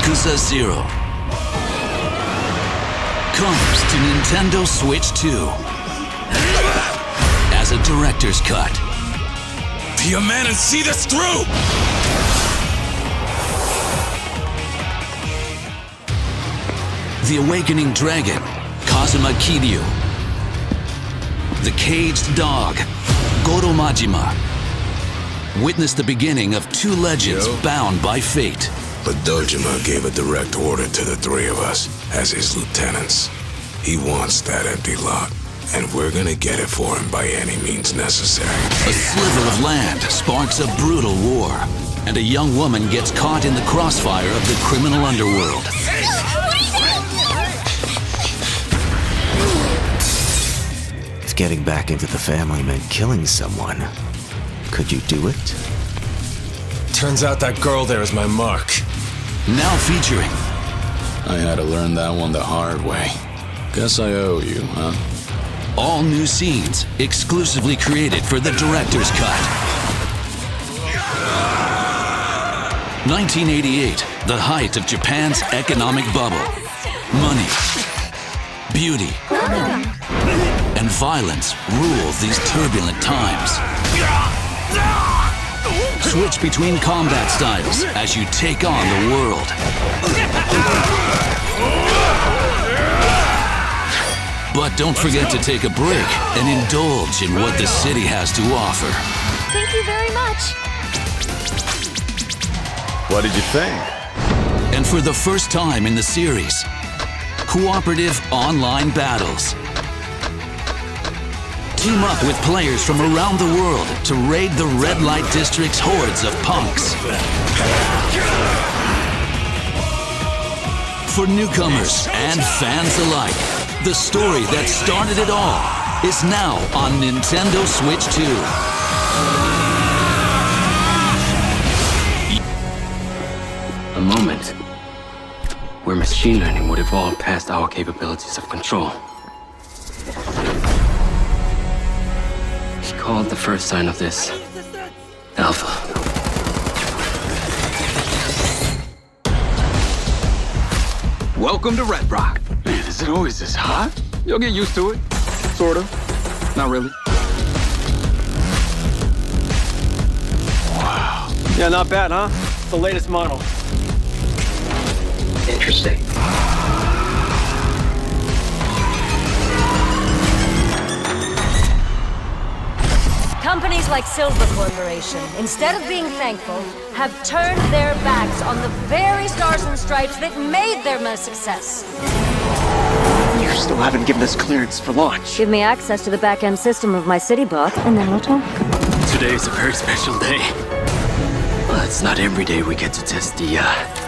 Yakuza 0 comes to Nintendo Switch 2 as a director's cut. Be a man and see this through! The Awakening Dragon, Kazuma Kiryu. The Caged Dog, Goro Majima. Witness the beginning of two legends bound by fate. But Dojima gave a direct order to the three of us as his lieutenants. He wants that empty lot, and we're gonna get it for him by any means necessary. A sliver of land sparks a brutal war, and a young woman gets caught in the crossfire of the criminal underworld. If getting back into the family meant killing someone, could you do it? Turns out that girl there is my mark. Now featuring I had to learn that one the hard way. Guess I owe you, huh? all new scenes exclusively created for the director's cut. 1988, the height of Japan's economic bubble. Money, beauty, and violence rule these turbulent times. Switch between combat styles as you take on the world. But don't forget to take a break and indulge in what the city has to offer. Thank you very much. What did you think? And for the first time in the series, cooperative online battles. Team up with players from around the world to raid the Red Light District's hordes of punks. For newcomers and fans alike, the story that started it all is now on Nintendo Switch 2. A moment where machine learning would evolve past our capabilities of control. He called the first sign of this Alpha. Welcome to Red Rock. Man, is it always this hot? You'll get used to it. Sort of. Not really. Wow. Yeah, not bad, huh? It's the latest model. Interesting. Companies like Silver Corporation, instead of being thankful, have turned their backs on the very stars and stripes that made them a success. You still haven't given us clearance for launch. Give me access to the back-end system of my city bot, and then we'll talk. Today is a very special day. Well, it's not every day we get to test the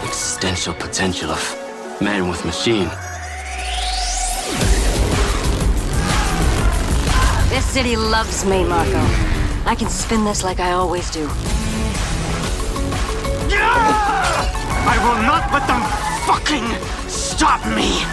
existential potential of man with machine. This city loves me, Marco. I can spin this like I always do. I will not let them fucking stop me!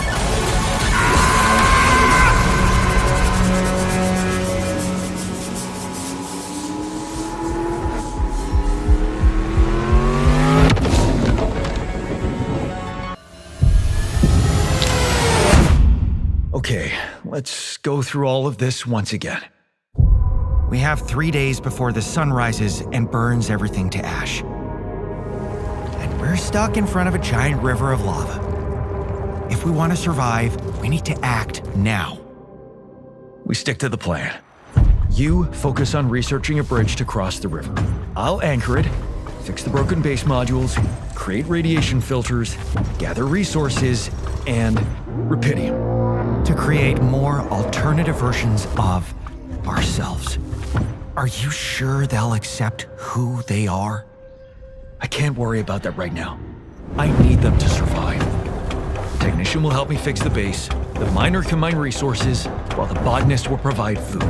Okay, let's go through all of this once again. We have 3 days before the sun rises and burns everything to ash. And we're stuck in front of a giant river of lava. If we want to survive, we need to act now. We stick to the plan. You focus on researching a bridge to cross the river. I'll anchor it, fix the broken base modules, create radiation filters, gather resources, and rupidium. To create more alternative versions of ourselves. Are you sure they'll accept who they are? I can't worry about that right now. I need them to survive. The technician will help me fix the base, the miner can mine resources, while the botanist will provide food.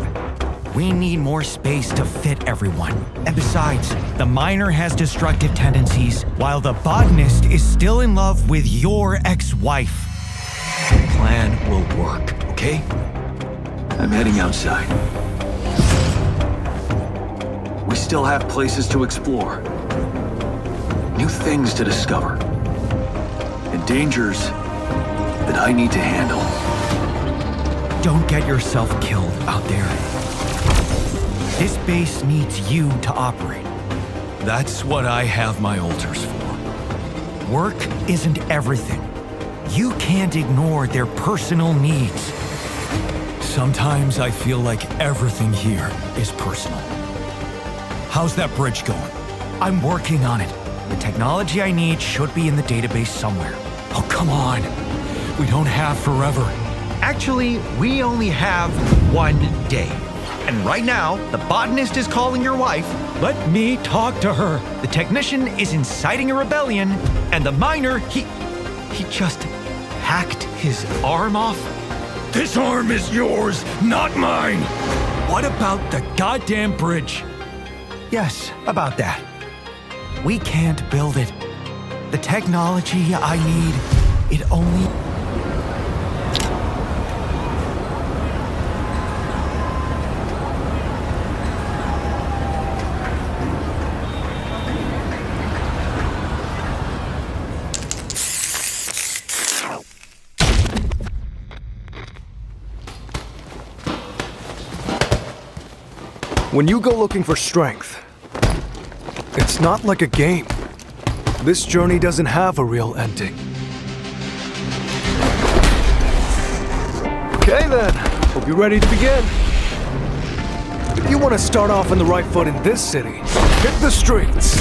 We need more space to fit everyone. And besides, the miner has destructive tendencies, while the botanist is still in love with your ex-wife. The plan will work, okay? I'm heading outside. We still have places to explore. New things to discover. dangers that I need to handle. Don't get yourself killed out there. This base needs you to operate. That's what I have my altars for. Work isn't everything. You can't ignore their personal needs. Sometimes I feel like everything here is personal. How's that bridge going? I'm working on it. The technology I need should be in the database somewhere. Oh, come on. We don't have forever. Actually, we only have 1 day. And right now, the botanist is calling your wife. Let me talk to her. The technician is inciting a rebellion, and the miner, he just hacked his arm off. This arm is yours, not mine. What about the goddamn bridge? Yes, about that. We can't build it. The technology I need, it only... When you go looking for strength, it's not like a game. This journey doesn't have a real ending. Okay then, hope you're ready to begin. If you want to start off on the right foot in this city, hit the streets.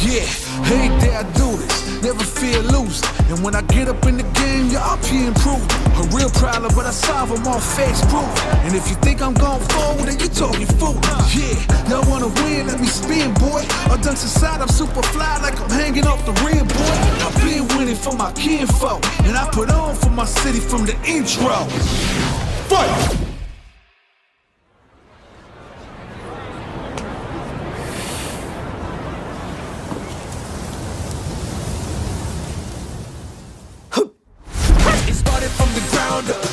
Yeah, hey there I do this, never fear losing. And when I get up in the game, y'all be improved. A real problem, but I solve them all face proof. And if you think I'm going forward, then you talking fool. Yeah, y'all wanna win, let me spin, boy. All dunks aside, I'm super fly like I'm hanging off the rim, boy. I've been winning for my kinfolk, and I put on for my city from the intro. Fight!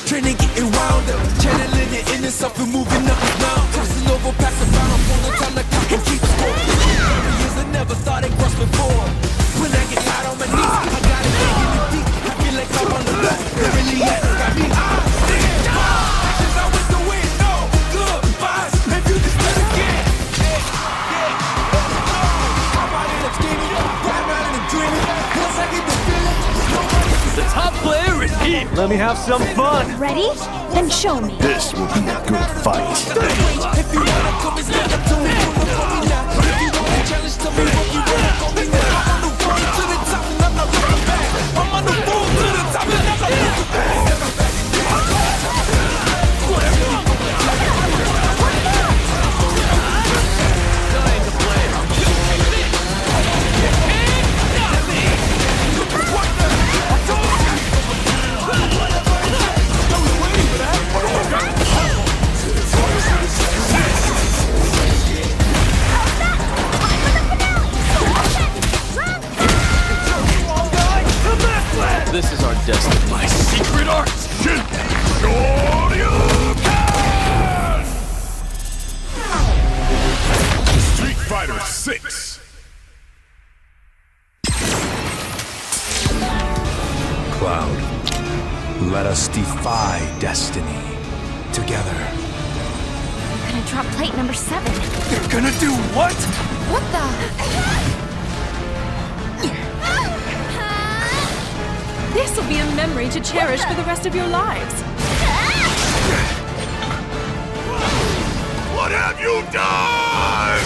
Training, getting wound up, channeling it in itself and moving up and down. Crossing over, passing around, I'm on the time the clock and keep score. Years I never thought it crossed before. When I get out on my knees, I got it making it deep. I feel like I'm on the road, it really has got me. Since I went to win, no good vibes, and you just let it get. I'm riding up, scheming, riding and dreaming. Once I get the feeling, The top player is here. Let me have some fun. Ready? Then show me. This will be a good fight. if you wanna come and stand up to me, pull up on me now. If you wanna challenge, tell me what you want. Call me now. I'm on the road to the top and I'm not looking back. I'm on the road to the top and I'm not looking back. This is our destiny. My secret art. Street Fighter 6. Cloud, let us defy destiny together. I'm gonna drop plate number 7. You're gonna do what? What the? This will be a memory to cherish for the rest of your lives. What have you done?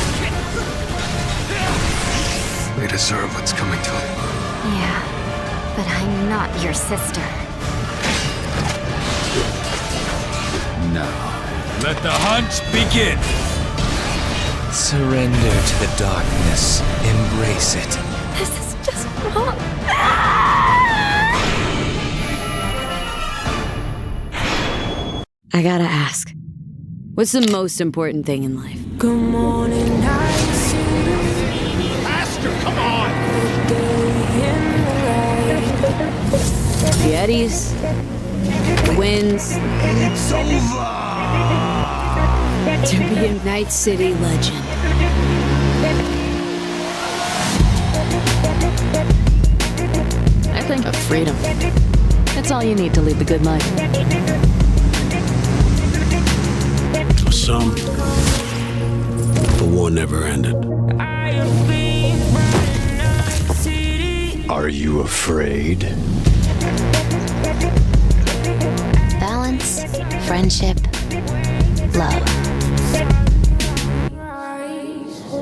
They deserve what's coming to them. Yeah, but I'm not your sister. Now, let the hunt begin. Surrender to the darkness. Embrace it. This is just wrong. I gotta ask, what's the most important thing in life? Good morning, Master, come on! The Eddies, the wins, It's over! to be a Night City legend. I Think of freedom. That's all you need to lead the good life. For some, the war never ended. Are you afraid? Balance, friendship, love.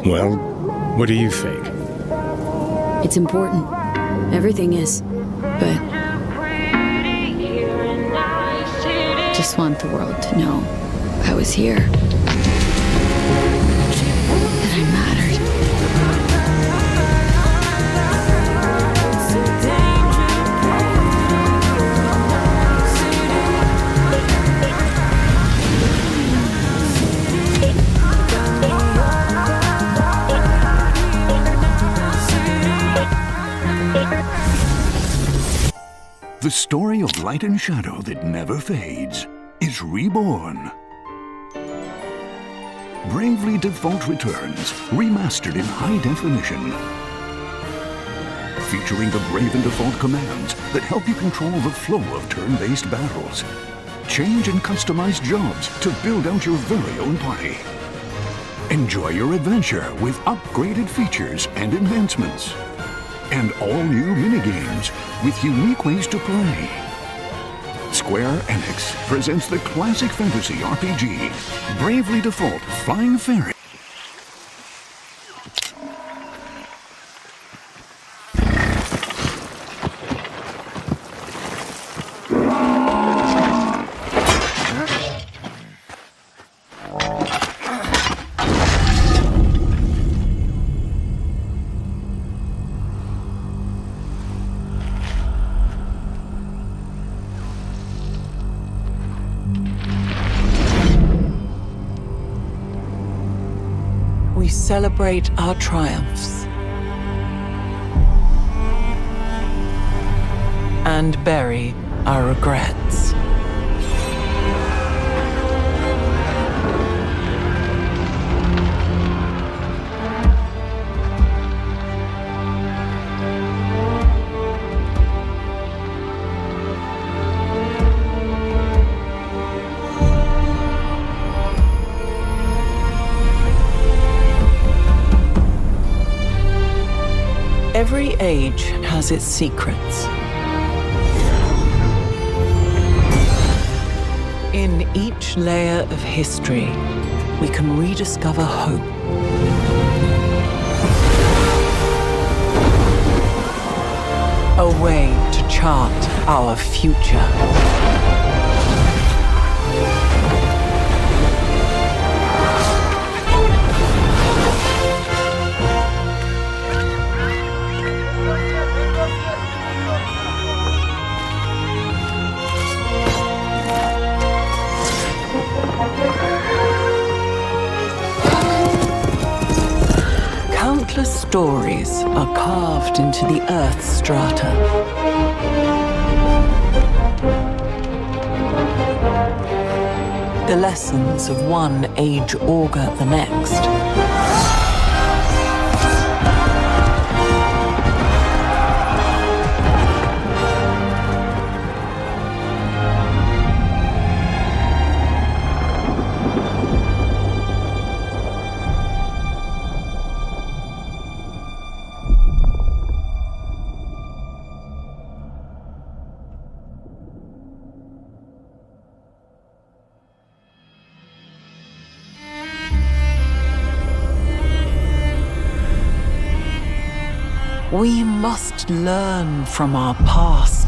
Well, what do you think? It's important. Everything is. But just want the world to know I was here. That I mattered. The story of light and shadow that never fades is reborn. Bravely Default returns, remastered in high definition. Featuring the Brave and Default commands that help you control the flow of turn-based battles. Change and customize jobs to build out your very own party. Enjoy your adventure with upgraded features and enhancements. And all new minigames with unique ways to play. Square Enix presents the classic fantasy RPG, Bravely Default Flying Fairy. We celebrate our triumphs and bury our regrets. Every age has its secrets. In each layer of history, we can rediscover hope. A way to chart our future. Countless stories are carved into the Earth's strata. The lessons of one age augur the next. We must learn from our past.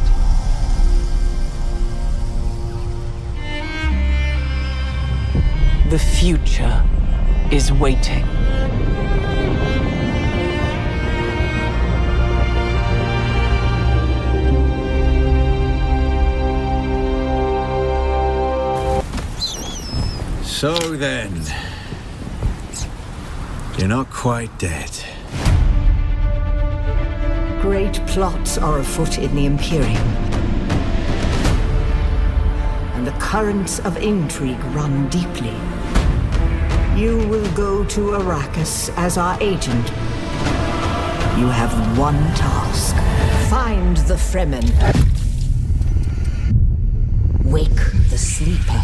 The future is waiting. So then, you're not quite dead. Great plots are afoot in the Imperium. And the currents of intrigue run deeply. You will go to Arrakis as our agent. You have one task. Find Find the Fremen. Wake the sleeper.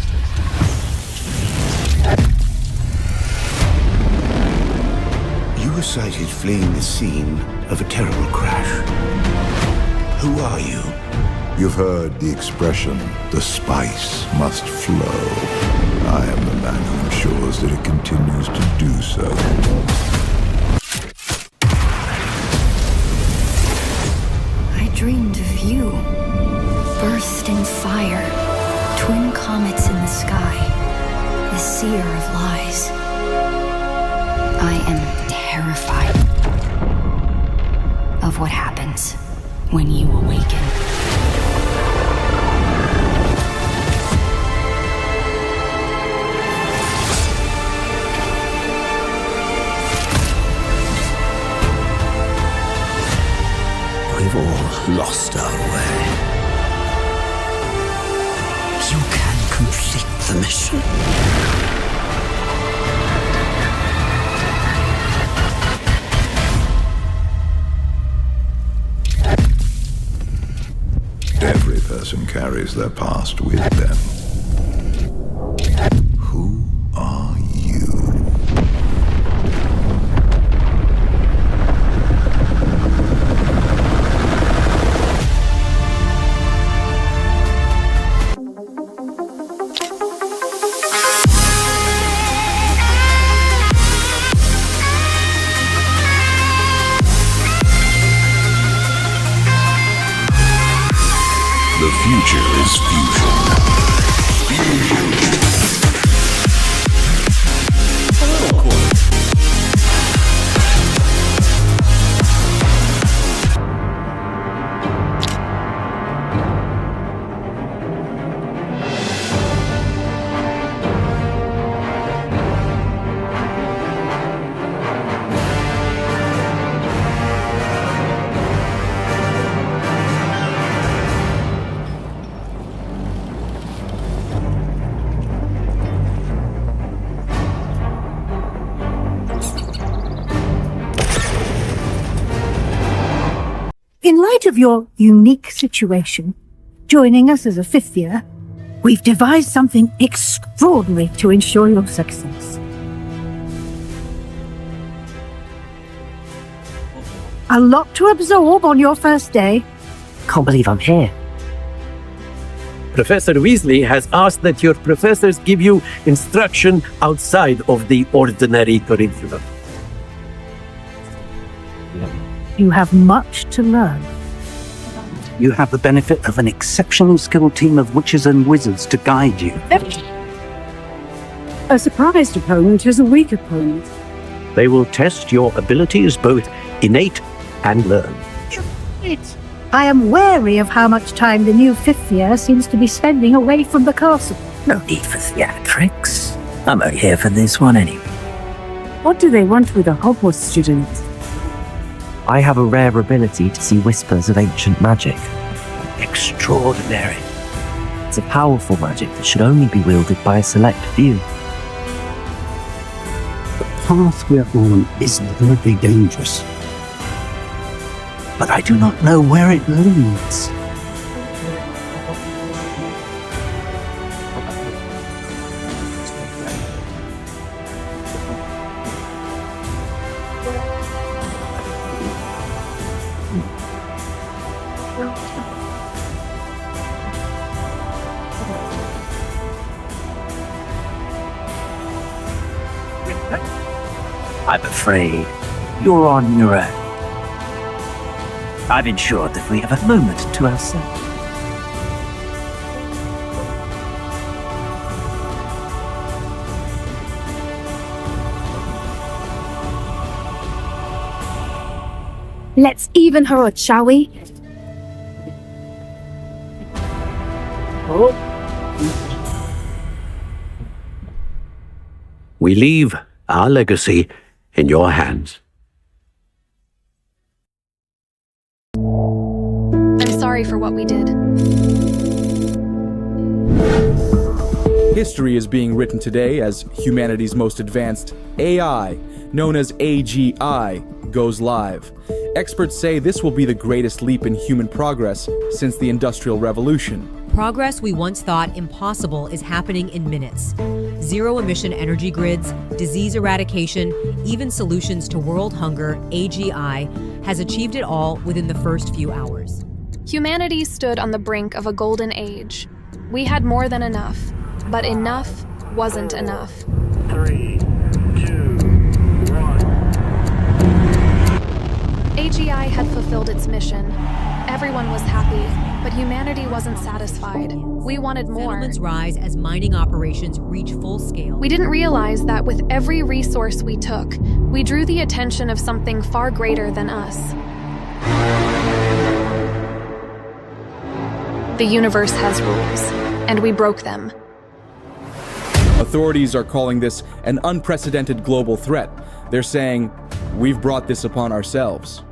You were sighted fleeing the scene of a terrible crash. Who are you? You've heard the expression, the spice must flow. I am the man who ensures that it continues to do so. I dreamed of you. Bursting fire. Twin comets in the sky. The seer of lies. I am terrified of what happens when you awaken. We've all lost our way. You can complete the mission. Every person carries their past with them. Who are you? The future is fusion. In light of your unique situation, joining us as a fifth year, we've devised something extraordinary to ensure your success. A lot to absorb on your first day. Can't believe I'm here. Professor Weasley has asked that your professors give you instruction outside of the ordinary curriculum. You have much to learn. You have the benefit of an exceptionally skilled team of witches and wizards to guide you. A surprised opponent is a weak opponent. They will test your abilities, both innate and learned. I am wary of how much time the new fifth year seems to be spending away from the castle. No need for theatrics. I'm only here for this one anyway. What do they want with a Hogwarts student? I have a rare ability to see whispers of ancient magic. Extraordinary. It's a powerful magic that should only be wielded by a select few. The path we're on is very dangerous. But I do not know where it leads. I'm afraid you're on your own. I've ensured that we have a moment to ourselves. Let's even her out, shall we? We leave our legacy in your hands. I'm sorry for what we did. History is being written today as humanity's most advanced AI, known as AGI, goes live. Experts say this will be the greatest leap in human progress since the Industrial Revolution. Progress we once thought impossible is happening in minutes. Zero-emission energy grids, disease eradication, even solutions to world hunger, AGI, has achieved it all within the first few hours. Humanity stood on the brink of a golden age. We had more than enough, but enough wasn't enough. 3, 2, 1. AGI had fulfilled its mission. Everyone was happy, but humanity wasn't satisfied. We wanted more. Settlements rise as mining operations reach full scale. We didn't realize that with every resource we took, we drew the attention of something far greater than us. The universe has rules, and we broke them. Authorities are calling this an unprecedented global threat. They're saying, we've brought this upon ourselves.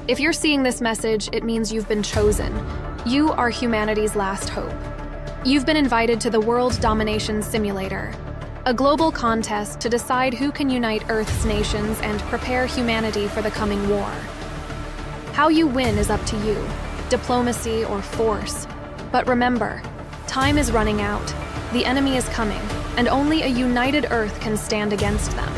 If you're seeing this message, it means you've been chosen. You are humanity's last hope. You've been invited to the World Domination Simulator, a global contest to decide who can unite Earth's nations and prepare humanity for the coming war. How you win is up to you, diplomacy or force. But remember, time is running out, the enemy is coming, and only a united Earth can stand against them.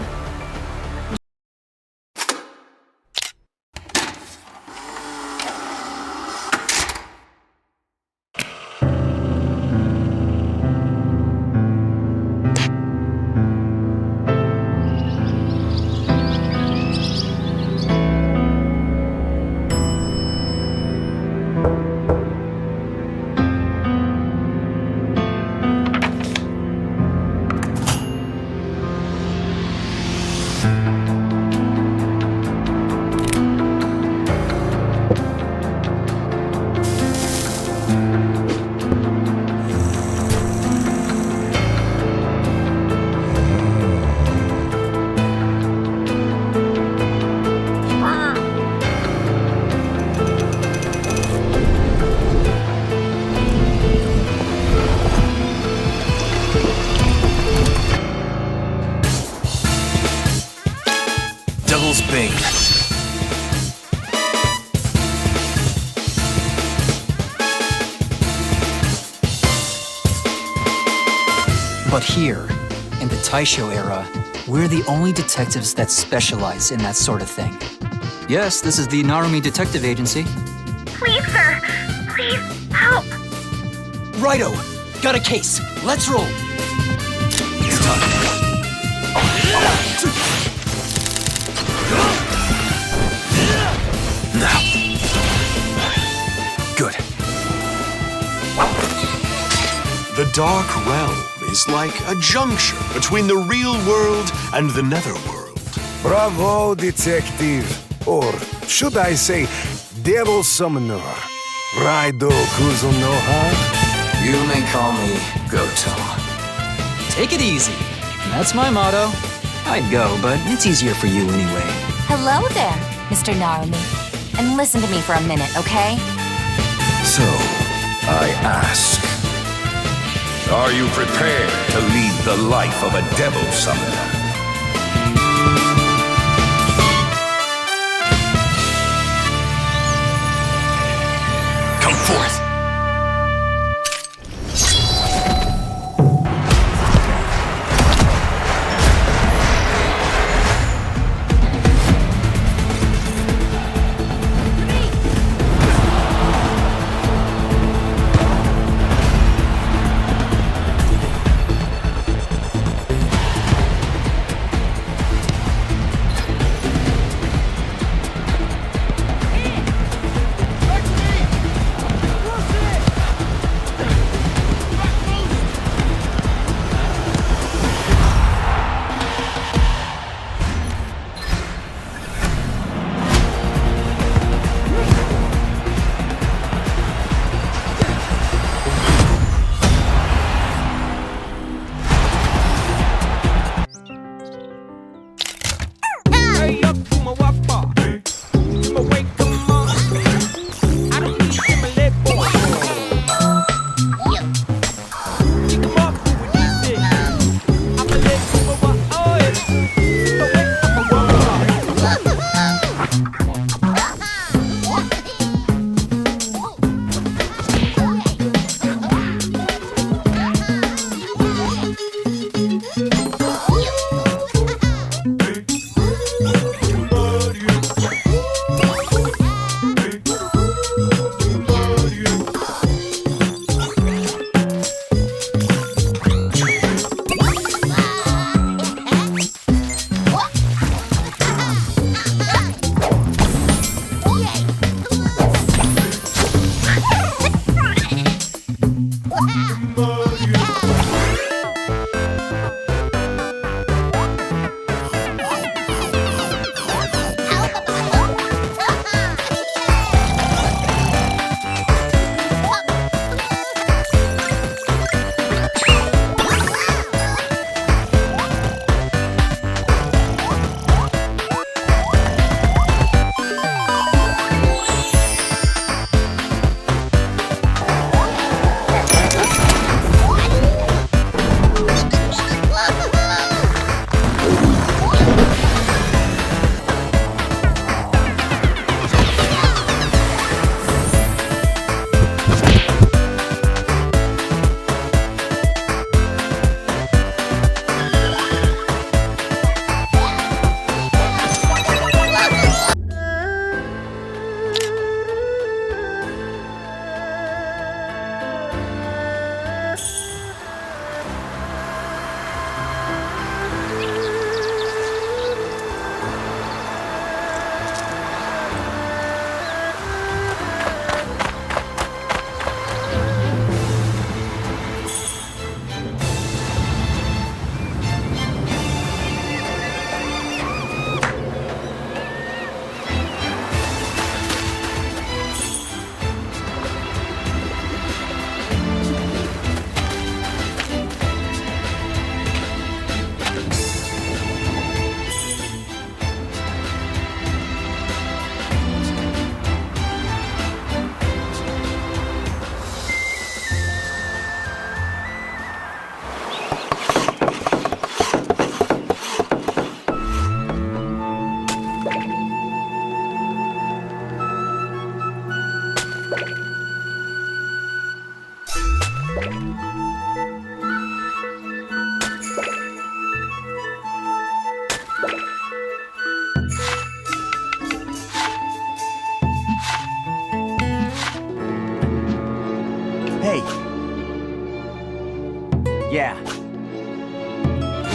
But here, in the Taisho era, we're the only detectives that specialize in that sort of thing. Yes, this is the Narumi Detective Agency. Please, sir. Please, help. Righto! Got a case. Let's roll! It's time. Now. Good. The Dark Realm is like a juncture between the real world and the netherworld. Bravo, detective. Or should I say, devil summoner. Raidou Remastered. You may call me Goto. Take it easy. That's my motto. I'd go, but it's easier for you anyway. Hello there, Mr. Narumi. And listen to me for a minute, okay? So, I ask, are you prepared to lead the life of a devil summoner? Come forth! Yeah.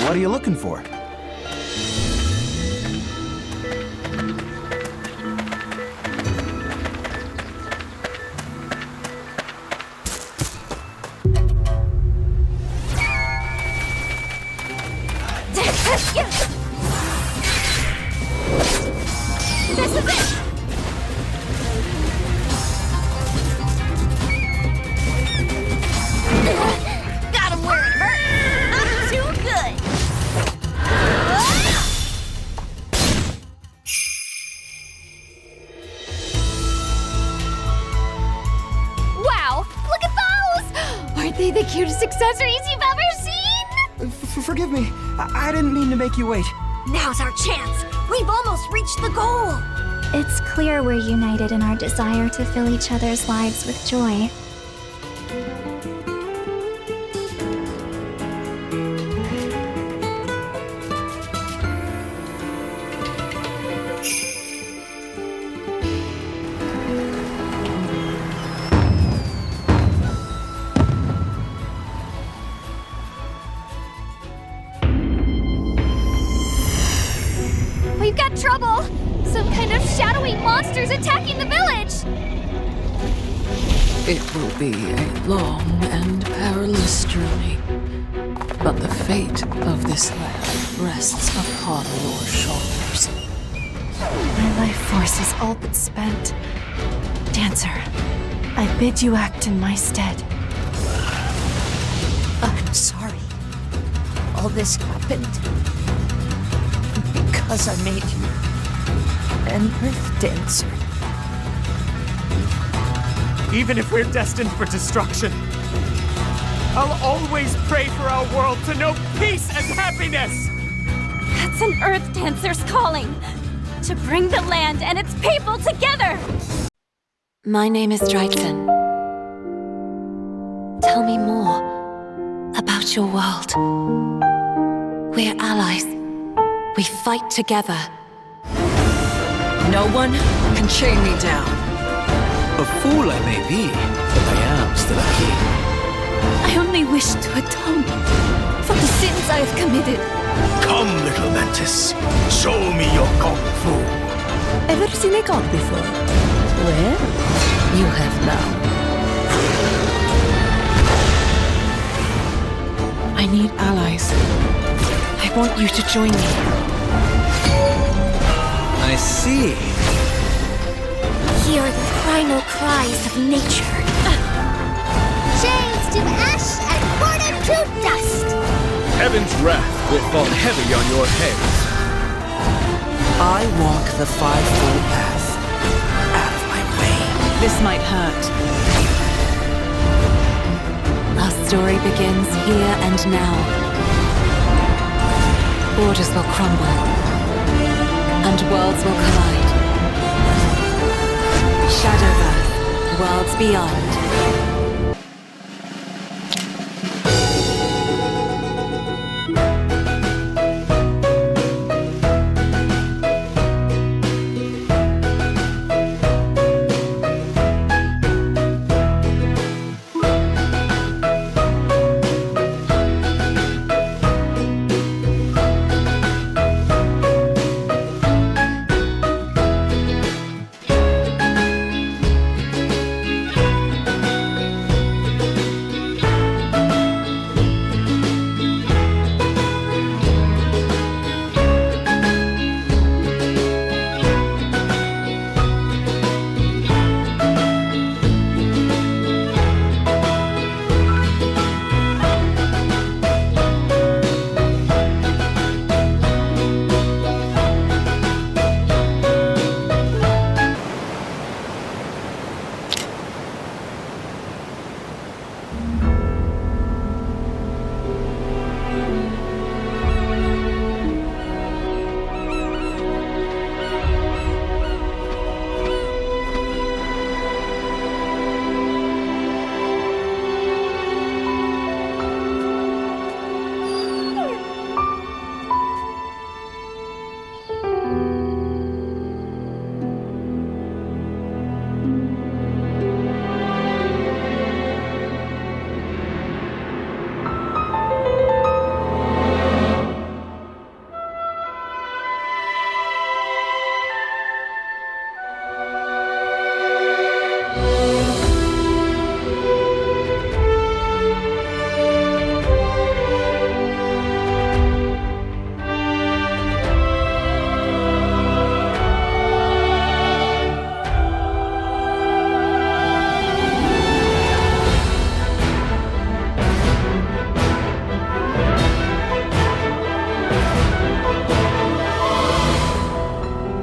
What are you looking for? This is it! Got him where it hurt! Not too good! Wow! Look at those! Aren't they the cutest accessories you've ever seen? Forgive me. I didn't mean to make you wait. Now's our chance! We've almost reached the goal! It's clear we're united in our desire to fill each other's lives with joy. We've got trouble! Some kind of shadowy monsters attacking the village! It will be a long and perilous journey, but the fate of this land rests upon your shoulders. My life force is all but spent. Dancer, I bid you act in my stead. I'm sorry. All this happened because I made you an Earth Dancer. Even if we're destined for destruction, I'll always pray for our world to know peace and happiness! That's an Earth Dancer's calling! To bring the land and its people together! My name is Dryden. Tell me more about your world. We're allies. We fight together. No one can chain me down. A fool I may be, but I am still a king. I only wish to atone for the sins I have committed. Come, little mantis. Show me your kung fu. Ever seen a god before? Well, you have now. want you to join me. I see. Hear the primal cries of nature. Chains to ash and born to dust. Heaven's wrath will fall heavy on your heads. I walk the fivefold path. Out of my way. This might hurt. Our story begins here and now. Borders will crumble, and worlds will collide. Shadowverse, worlds beyond.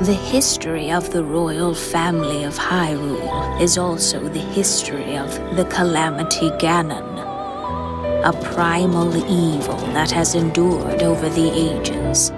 The history of the royal family of Hyrule is also the history of the Calamity Ganon, a primal evil that has endured over the ages.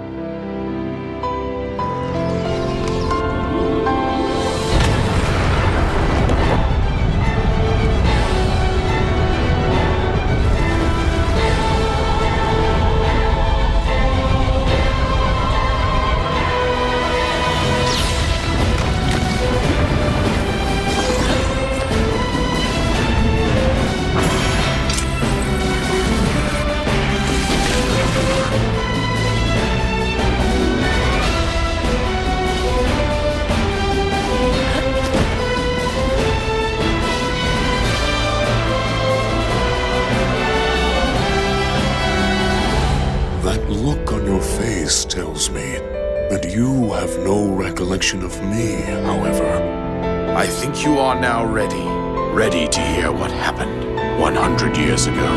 Tells me that you have no recollection of me, however. I think you are now ready to hear what happened 100 years ago.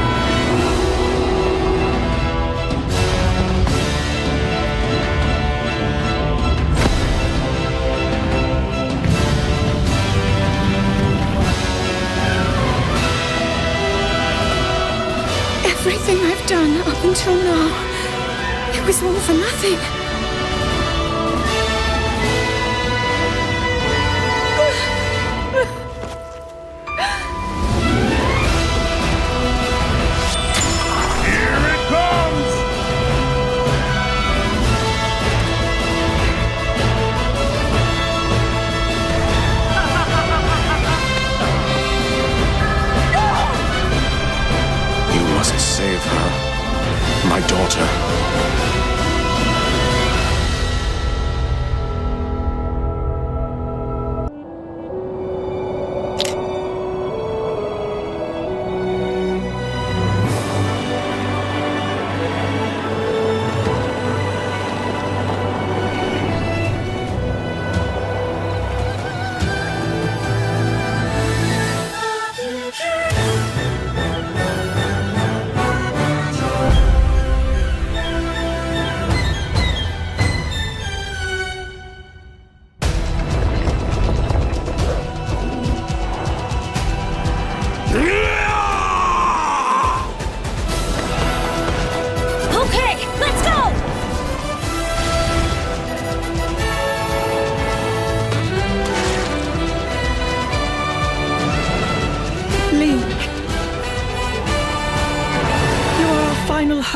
Everything I've done up until now, it was all for nothing. Here it comes! You must save her, my daughter.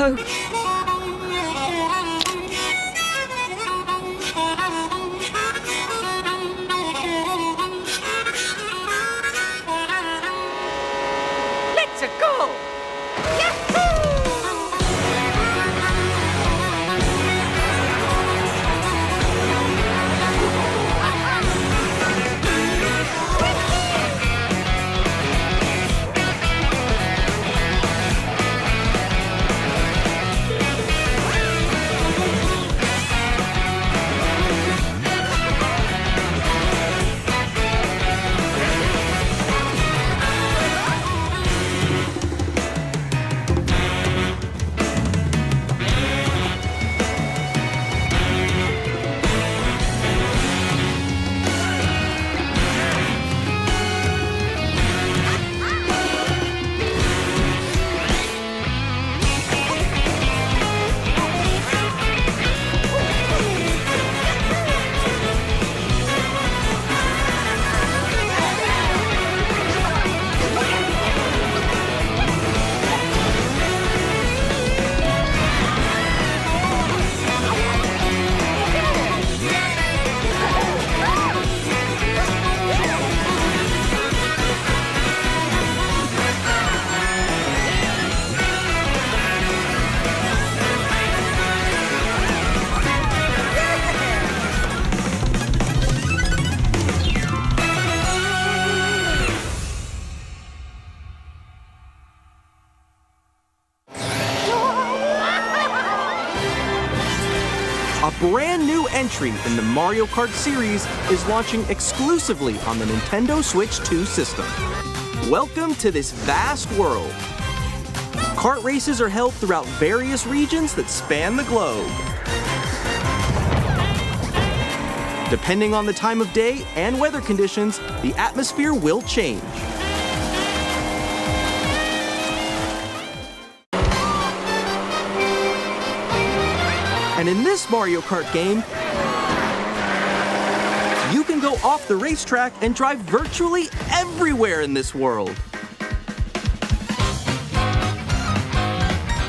hope. Let's go! A brand new entry in the Mario Kart series is launching exclusively on the Nintendo Switch 2 system. Welcome to this vast world. Kart races are held throughout various regions that span the globe. Depending on the time of day and weather conditions, the atmosphere will change. And in this Mario Kart game, you can go off the racetrack and drive virtually everywhere in this world.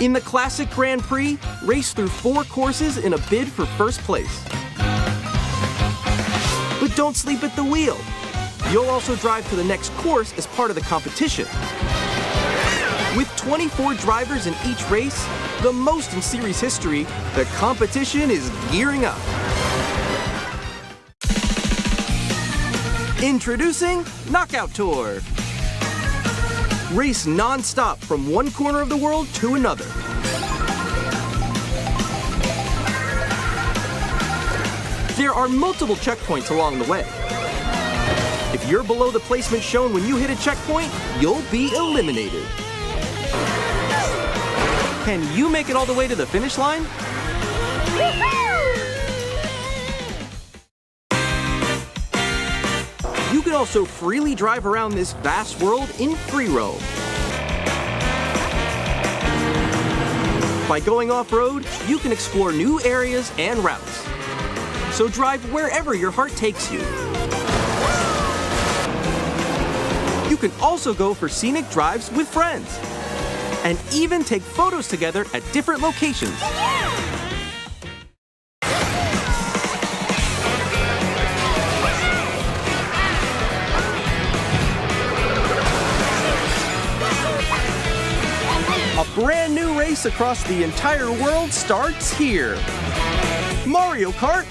In the classic Grand Prix, race through 4 courses in a bid for first place. But don't sleep at the wheel. You'll also drive to the next course as part of the competition. With 24 drivers in each race, the most in series history, the competition is gearing up. Introducing Knockout Tour. Race non-stop from one corner of the world to another. There are multiple checkpoints along the way. If you're below the placement shown when you hit a checkpoint, you'll be eliminated. Can you make it all the way to the finish line? You can also freely drive around this vast world in free roam. By going off-road, you can explore new areas and routes. So drive wherever your heart takes you. You can also go for scenic drives with friends, and even take photos together at different locations. A brand new race across the entire world starts here. Mario Kart.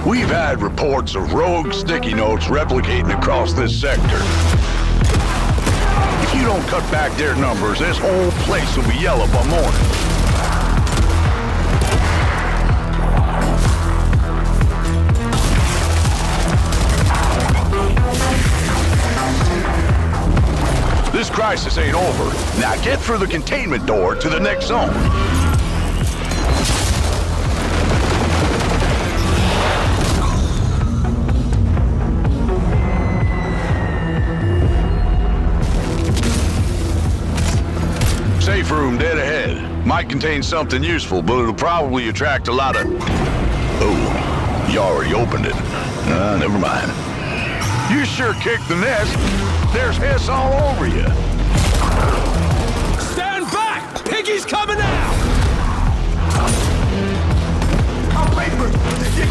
We've had reports of rogue sticky notes replicating across this sector. If you don't cut back their numbers, this whole place will be yellow by morning. This crisis ain't over. Now get through the containment door to the next zone. Might contain something useful, but it'll probably attract a lot of... Oh, you already opened it. Never mind. You sure kicked the nest. There's hiss all over you. Stand back! Piggy's coming out! I'll wait for you.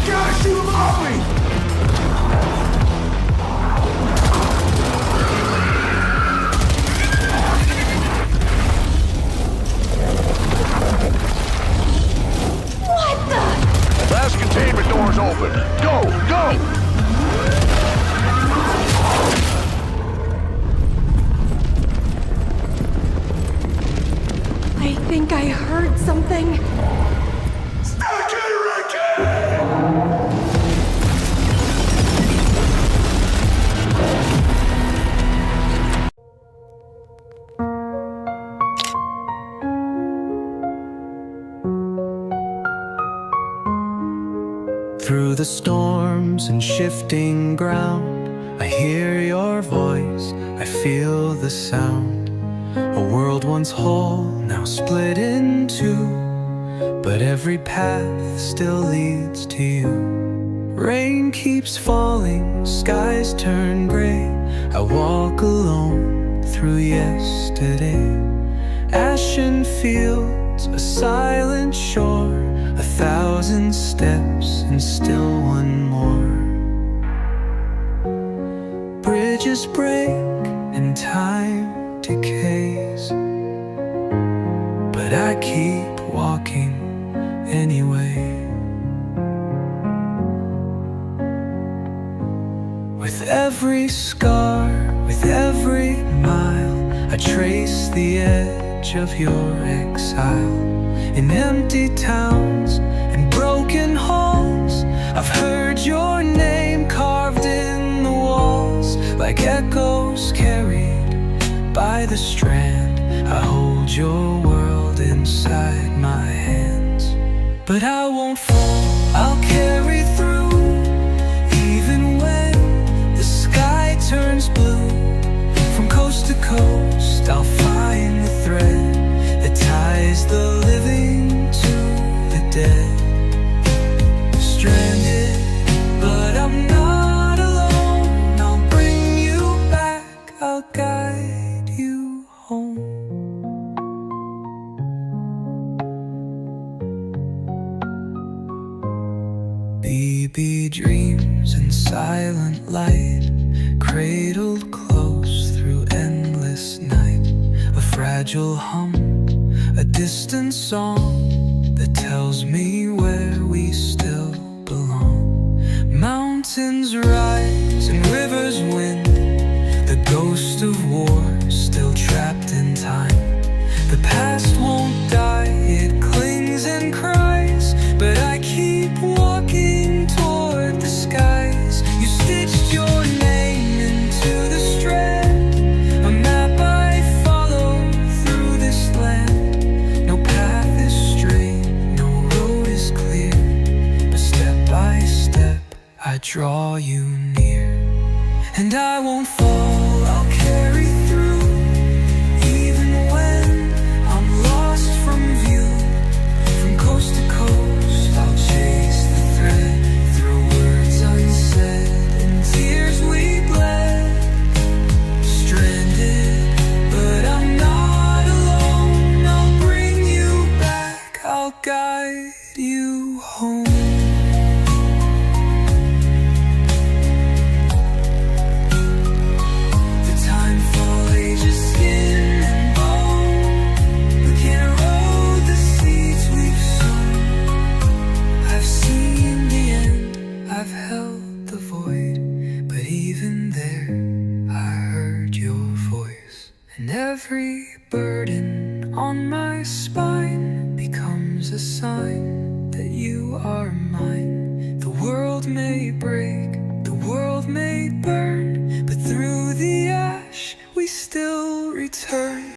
Gotta shoot him off me! What the? Last containment door's open. Go, go! I think I heard something. Through the storms and shifting ground, I hear your voice, I feel the sound. A world once whole, now split in two, but every path still leads to you. Rain keeps falling, skies turn gray. I walk alone through yesterday. Ashen fields, a silent shore, 1,000 steps and still one more. Bridges break and time decays, but I keep walking anyway. With every scar, with every mile, I trace the edge of your exile. In empty towns and broken halls, I've heard your name carved in the walls, like echoes carried by the strand. I hold your world inside my hands, but I won't fall, I'll carry through. Even when the sky turns blue, from coast to coast I'll find the thread that ties the living to the dead. Stranded, but I'm not alone. I'll bring you back, I'll guide you home. Baby dreams in silent light, cradled close through endless night. A fragile hum, a distant song that tells me where we still belong. Mountains rise and rivers win, the ghost of war still trapped in time. The past won't die, it clings and cries, but I keep walking toward the skies. You stitched your name into the strand, a map I follow through this land. No path is straight, no road is clear, but step by step I draw you near. And I won't fall, I'll carry through. Even when I'm lost from view, from coast to coast I'll chase the thread, through words unsaid and tears we bled. Stranded, but I'm not alone. I'll bring you back, I'll guide you home. The time fall ages skin and bone, we can't erode the seeds we've sown. I've seen the end, I've held the void, but even there I heard your voice. And every burden on my spine becomes a sign that you are mine. The world may break, the world may burn, but through the ash we still return.